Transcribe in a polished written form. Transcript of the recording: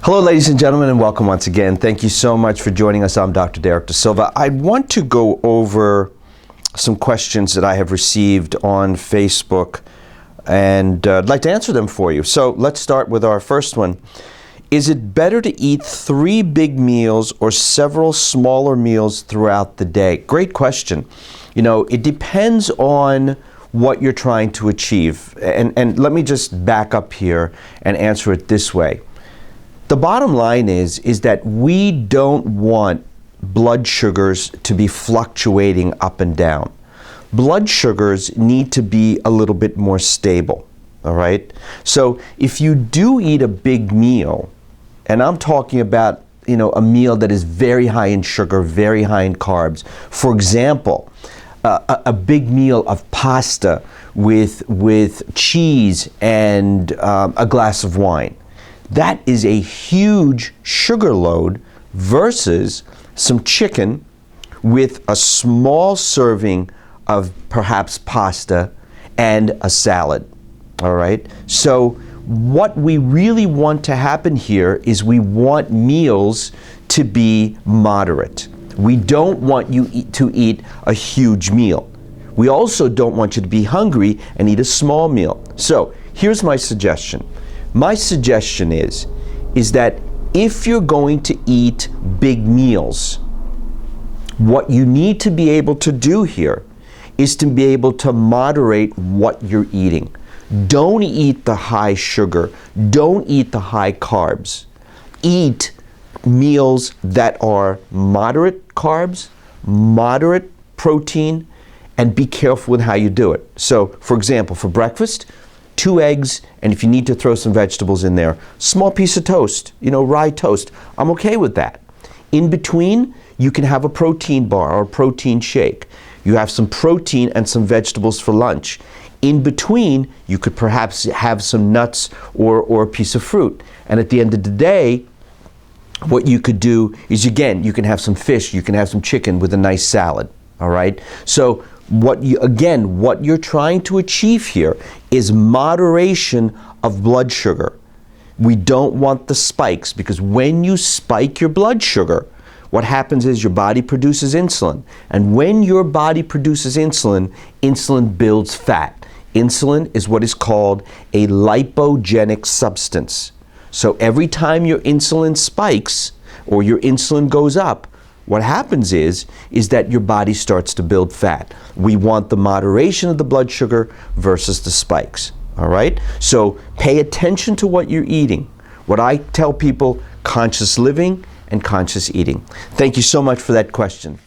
Hello, ladies and gentlemen, and welcome once again. Thank you so much for joining us. I'm Dr. Derrick DeSilva. I want to go over some questions that I have received on Facebook, and I'd like to answer them for you. So let's start with our first one. Is it better to eat 3 big meals or several smaller meals throughout the day? Great question. You know, it depends on what you're trying to achieve. And let me just back up here and answer it this way. The bottom line is that we don't want blood sugars to be fluctuating up and down. Blood sugars need to be a little bit more stable, all right? So if you do eat a big meal, and I'm talking about, you know, a meal that is very high in sugar, very high in carbs. For example, a big meal of pasta with cheese and a glass of wine. That is a huge sugar load versus some chicken with a small serving of perhaps pasta and a salad, all right? So what we really want to happen here is we want meals to be moderate. We don't want you to eat a huge meal. We also don't want you to be hungry and eat a small meal. So here's my suggestion. My suggestion is that if you're going to eat big meals, what you need to be able to do here is to be able to moderate what you're eating. Don't eat the high sugar. Don't eat the high carbs. Eat meals that are moderate carbs, moderate protein, and be careful with how you do it. So, for example, for breakfast, 2 eggs, and if you need to throw some vegetables in there, small piece of toast, you know, rye toast. I'm okay with that. In between, you can have a protein bar or a protein shake. You have some protein and some vegetables for lunch. In between, you could perhaps have some nuts or a piece of fruit. And at the end of the day, what you could do is, again, you can have some fish, you can have some chicken with a nice salad, all right? So what you're trying to achieve here is moderation of blood sugar. We don't want the spikes, because when you spike your blood sugar, what happens is your body produces insulin. And when your body produces insulin, insulin builds fat. Insulin is what is called a lipogenic substance. So every time your insulin spikes or your insulin goes up, what happens is that your body starts to build fat. We want the moderation of the blood sugar versus the spikes, all right? So pay attention to what you're eating. What I tell people, conscious living and conscious eating. Thank you so much for that question.